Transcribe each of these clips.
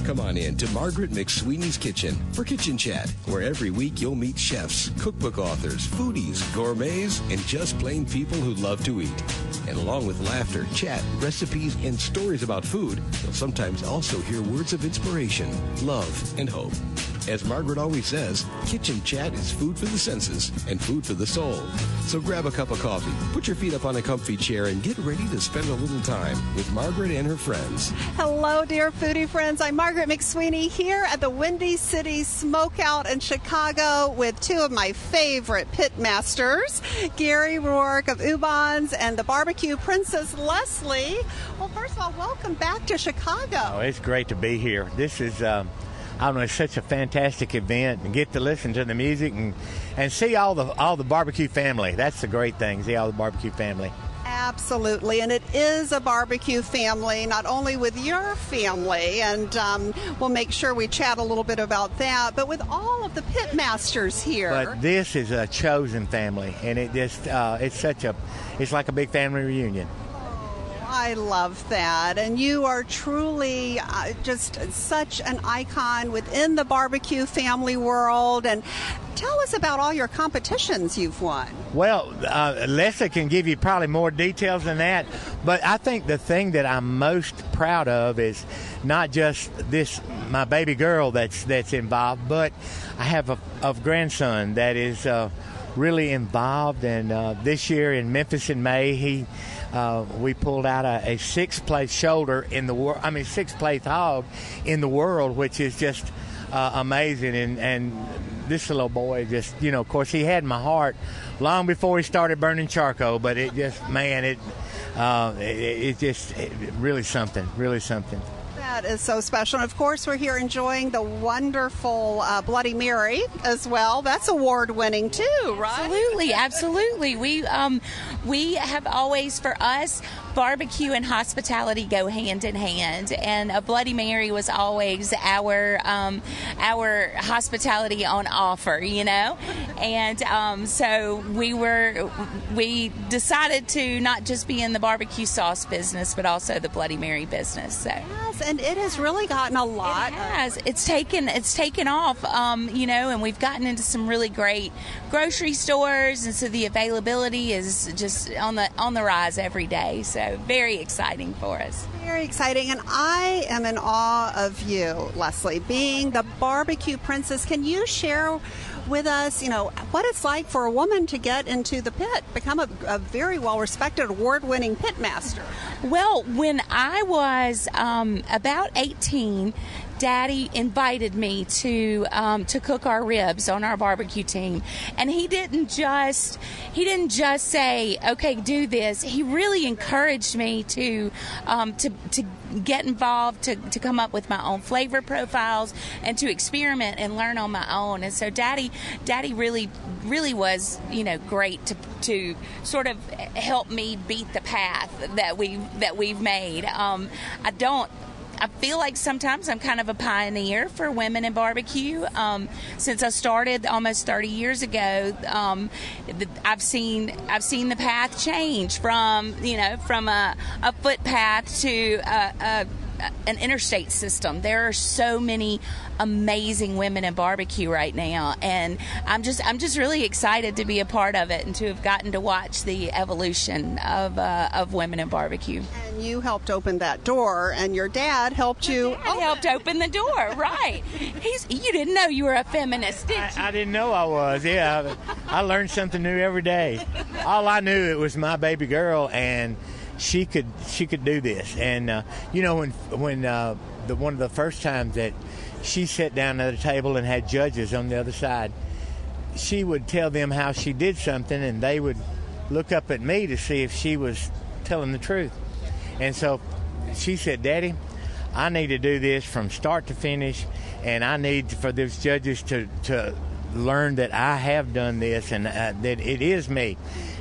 Come on in to Margaret McSweeney's Kitchen for Kitchen Chat, where every week you'll meet chefs, cookbook authors, foodies, gourmets, and just plain people who love to eat. And along with laughter, chat, recipes, and stories about food, you'll sometimes also hear words of inspiration, love, and hope. As Margaret always says, Kitchen Chat is food for the senses and food for the soul. So grab a cup of coffee, put your feet up on a comfy chair, and get ready to spend a little time with Margaret and her friends. Hello, dear foodie friends. I'm Margaret McSweeney here at the City Smokeout in Chicago with two of my favorite pit masters, Garry Roark of Ubon's and the BBQ Princess, Leslie. Well, first of all, welcome back to Chicago. Oh, it's great to be here. This is I don't know, it's such a fantastic event, and get to listen to the music and see all the barbecue family. That's the great thing, see all the barbecue family. Absolutely, and it is a barbecue family, not only with your family, and we'll make sure we chat a little bit about that, but with all of the pit masters here. But this is a chosen family, and it just it's like a big family reunion. I love that. And you are truly just such an icon within the barbecue family world. And tell us about all your competitions you've won. Well, Leslie can give you probably more details than that. But I think the thing that I'm most proud of is not just my baby girl that's involved, but I have a grandson that is really involved. And this year in Memphis in May, we pulled out a sixth-place shoulder in the world. I mean, sixth-place hog in the world, which is just amazing. And this little boy just, of course, he had my heart long before he started burning charcoal. But it just, man, it really something, really something. That is so special. And of course, we're here enjoying the wonderful Bloody Mary as well. That's award-winning too, right? Absolutely. We have always, for us, barbecue and hospitality go hand in hand, and a Bloody Mary was always our hospitality on offer, And so we decided to not just be in the barbecue sauce business, but also the Bloody Mary business. So. Yes, and it has really gotten a lot. It has. It's taken off, and we've gotten into some really great grocery stores, and so the availability is just on the rise every day. So very exciting for us. Very exciting, and I am in awe of you, Leslie, being the BBQ Princess. Can you share with us, what it's like for a woman to get into the pit, become a very well-respected, award-winning pit master? Well, when I was about 18, Daddy invited me to cook our ribs on our barbecue team, and he didn't just say, "Okay, do this." He really encouraged me to get involved, to come up with my own flavor profiles, and to experiment and learn on my own. And so, Daddy really was great to sort of help me beat the path that we've made. I feel like sometimes I'm kind of a pioneer for women in barbecue. Since I started almost 30 years ago, I've seen the path change from a footpath to an interstate system. There are so many amazing women in barbecue right now, and I'm just really excited to be a part of it and to have gotten to watch the evolution of women in barbecue. And you helped open that door, and your dad helped you. Helped open the door, right? You didn't know you were a feminist, did you? I didn't know I was. Yeah, I learned something new every day. All I knew, it was my baby girl, and she could do this. And when one of the first times that she sat down at a table and had judges on the other side, she would tell them how she did something, and they would look up at me to see if she was telling the truth. And so she said, "Daddy, I need to do this from start to finish, and I need for those judges to learn that I have done this and that it is me."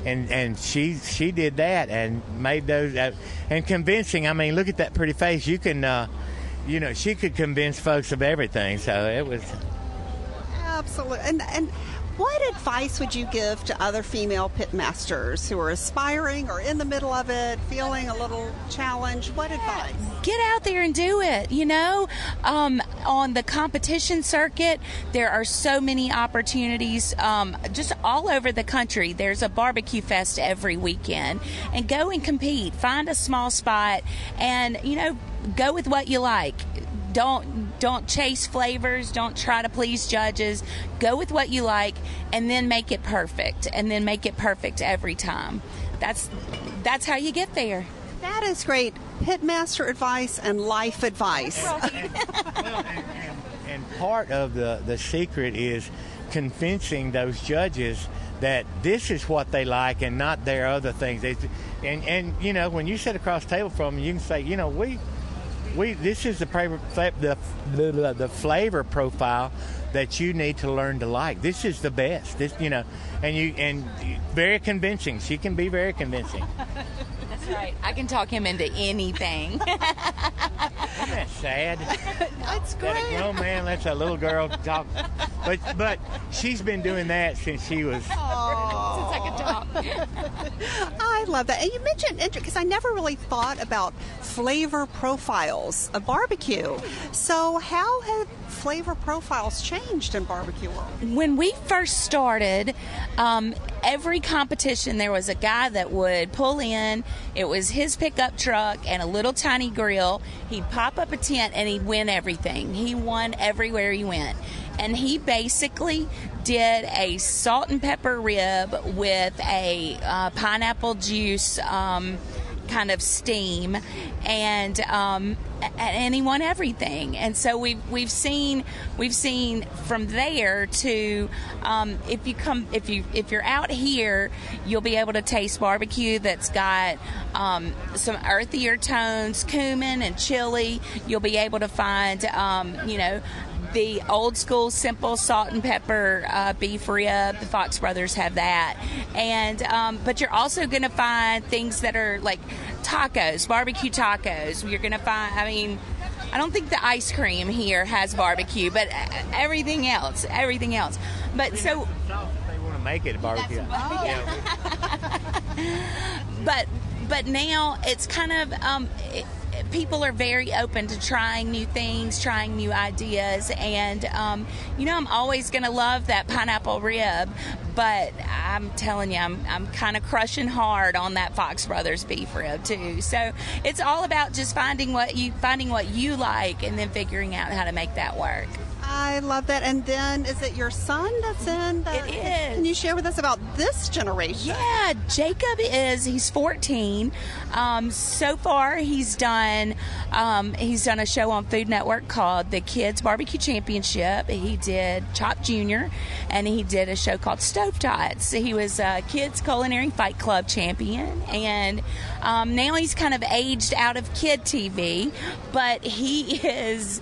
And she did that and made those and convincing. I mean, look at that pretty face. You can she could convince folks of everything. So it was absolutely. And What advice would you give to other female pit masters who are aspiring or in the middle of it, feeling a little challenged? What advice? Get out there and do it. On the competition circuit, there are so many opportunities just all over the country. There's a barbecue fest every weekend, and go and compete. Find a small spot and, go with what you like. Don't chase flavors. Don't try to please judges. Go with what you like, and then make it perfect. And then make it perfect every time. That's how you get there. That is great pitmaster advice and life advice. And part of the secret is convincing those judges that this is what they like and not their other things. And when you sit across the table from them, you can say, this is the flavor profile that you need to learn to like. This is the best. And very convincing. She can be very convincing. That's right. I can talk him into anything. Isn't that sad? That's great. That a grown man lets a little girl talk. But she's been doing that since she was... Since I could talk. I love that. And you mentioned, because I never really thought about flavor profiles of barbecue. So how have flavor profiles changed in barbecue world? When we first started, every competition there was a guy that would pull in. It was his pickup truck and a little tiny grill. He'd pop up a tent and he'd win everything. He won everywhere he went. And he basically did a salt and pepper rib with a pineapple juice kind of steam, and he won everything. And so we've seen from there to if you're out here, you'll be able to taste barbecue that's got some earthier tones, cumin and chili. You'll be able to find the old school simple salt and pepper beef rib. The Fox Brothers have that. And but you're also going to find things that are like tacos, barbecue tacos. You're going to find, I don't think the ice cream here has barbecue, but everything else. But so they want to make it barbecue. But now it's kind of people are very open to trying new things, trying new ideas, and I'm always going to love that pineapple rib, but I'm telling you, I'm kind of crushing hard on that Fox Brothers beef rib too. So it's all about just finding what you like and then figuring out how to make that work. I love that. And then, is it your son that's in? It is. Can you share with us about this generation? Yeah, Jacob he's 14. So far, he's done a show on Food Network called The Kids Barbecue Championship. He did Chop Junior, and he did a show called Stove Tots. He was a Kids Culinary Fight Club champion, and now he's kind of aged out of kid TV, but he's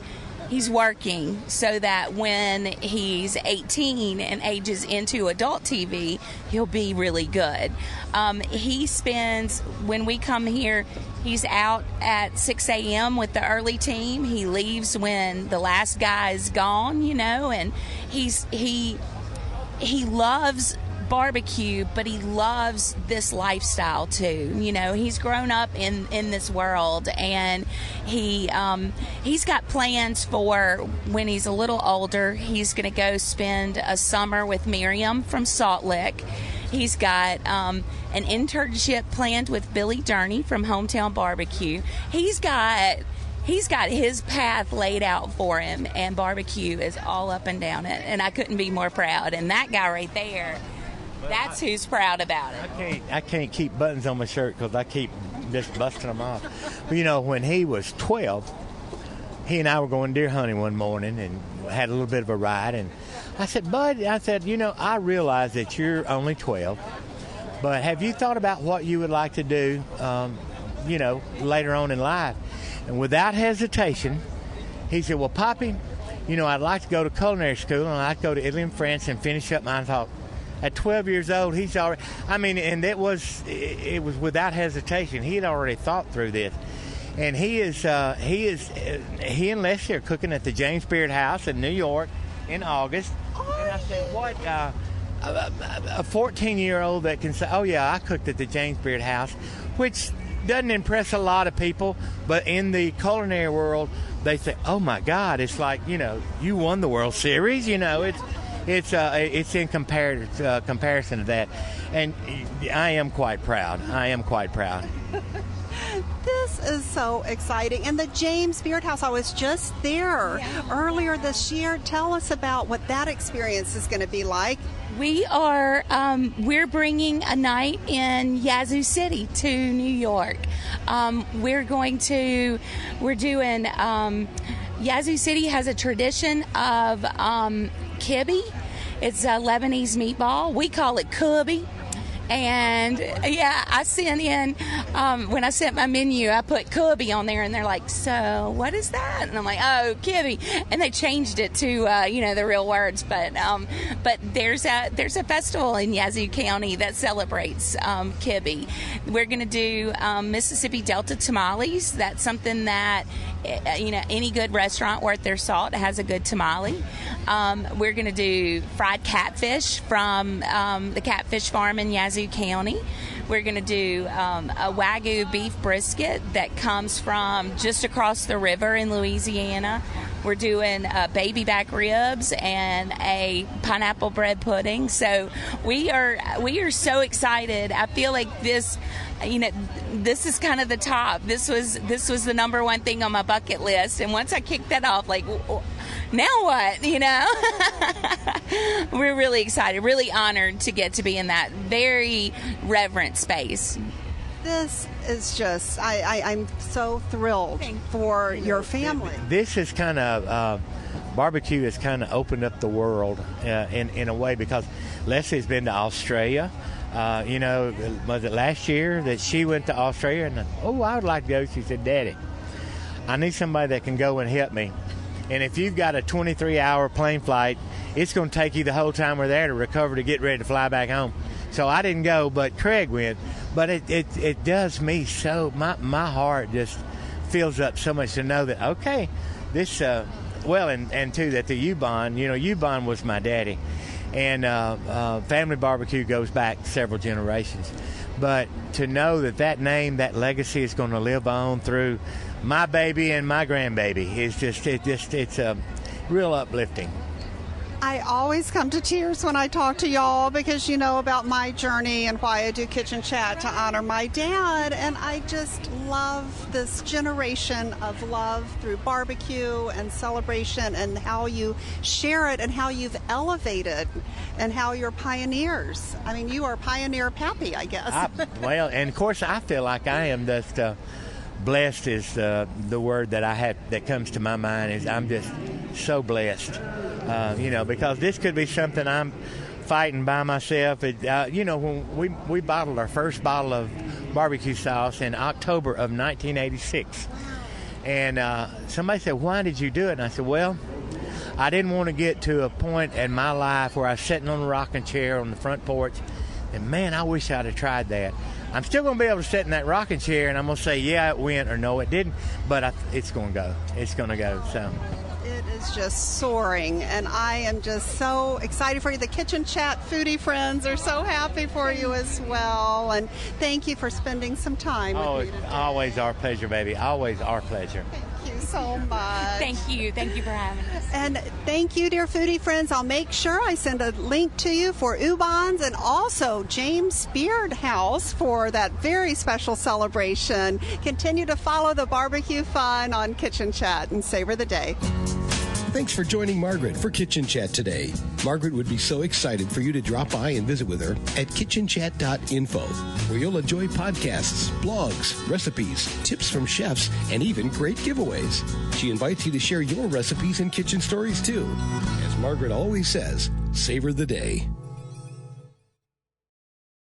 working so that when he's 18 and ages into adult TV, he'll be really good. He spends, when we come here, he's out at 6 a.m. with the early team. He leaves when the last guy is gone, and he loves barbecue, but he loves this lifestyle too. He's grown up in this world, and he's got plans for when he's a little older. He's going to go spend a summer with Miriam from Salt Lick. He's got an internship planned with Billy Durney from Hometown Barbecue. He's got his path laid out for him, and barbecue is all up and down it, and I couldn't be more proud. And that guy right there, that's who's proud about it. I can't keep buttons on my shirt because I keep just busting them off. But, when he was 12, he and I were going deer hunting one morning and had a little bit of a ride. And I said, Bud, I realize that you're only 12, but have you thought about what you would like to do, later on in life? And without hesitation, he said, well, Poppy, I'd like to go to culinary school, and I'd go to Italy and France and finish up mine. I thought, at 12 years old, he's already, and it was without hesitation. He had already thought through this. And he and Leslie are cooking at the James Beard House in New York in August. And I said, what, a 14-year-old that can say, oh, yeah, I cooked at the James Beard House, which doesn't impress a lot of people, but in the culinary world, they say, oh, my God, it's like, you won the World Series. It's in comparison to that. And I am quite proud. This is so exciting. And the James Beard House, I was just there earlier this year. Tell us about what that experience is going to be like. We are, we're bringing a night in Yazoo City to New York. We're doing, Yazoo City has a tradition of kibbe. It's a Lebanese meatball. We call it kubby. And I sent in, when I sent my menu, I put kubby on there, and they're like, so what is that? And I'm like, oh, kibbe. And they changed it to, the real words. But there's a festival in Yazoo County that celebrates kibbe. We're going to do Mississippi Delta tamales. That's something that, any good restaurant worth their salt has a good tamale. We're going to do fried catfish from the Catfish Farm in Yazoo County. We're going to do a Wagyu beef brisket that comes from just across the river in Louisiana. We're doing baby back ribs and a pineapple bread pudding. So we are so excited. I feel like this is kind of the top. This was the number one thing on my bucket list. And once I kicked that off, like, now what? We're really excited, really honored to get to be in that very reverent space. This is just, I'm so thrilled for your family. This is kind of, barbecue has kind of opened up the world in a way, because Leslie's been to Australia. Was it last year that she went to Australia? And, I would like to go. She said, Daddy, I need somebody that can go and help me. And if you've got a 23-hour plane flight, it's going to take you the whole time we're there to recover to get ready to fly back home. So I didn't go, but Craig went. But it does me so, my heart just fills up so much to know that, okay, this, and too, that the Ubon, Ubon was my daddy. And family barbecue goes back several generations. But to know that name, that legacy is going to live on through my baby and my grandbaby is it's real uplifting. I always come to tears when I talk to y'all, because you know about my journey and why I do Kitchen Chat to honor my dad. And I just love this generation of love through barbecue and celebration, and how you share it and how you've elevated and how you're pioneers. I mean, you are pioneer pappy, I guess. And of course I feel like I am just blessed is the word that I have that comes to my mind. Is I'm just so blessed. Because this could be something I'm fighting by myself. When we bottled our first bottle of barbecue sauce in October of 1986. And somebody said, why did you do it? And I said, well, I didn't want to get to a point in my life where I was sitting on a rocking chair on the front porch, and man, I wish I'd have tried that. I'm still going to be able to sit in that rocking chair, and I'm going to say, yeah, it went, or no, it didn't. But it's going to go. It's going to go. So it is just soaring, and I am just so excited for you. The Kitchen Chat foodie friends are so happy for you as well, and thank you for spending some time with me today. Always our pleasure, baby. Always our pleasure. Thank you so much. Thank you for having us. And thank you, dear foodie friends. I'll make sure I send a link to you for Ubon's and also James Beard House for that very special celebration. Continue to follow the barbecue fun on Kitchen Chat and savor the day. Thanks for joining Margaret for Kitchen Chat today. Margaret would be so excited for you to drop by and visit with her at kitchenchat.info, where you'll enjoy podcasts, blogs, recipes, tips from chefs, and even great giveaways. She invites you to share your recipes and kitchen stories too. As Margaret always says, savor the day.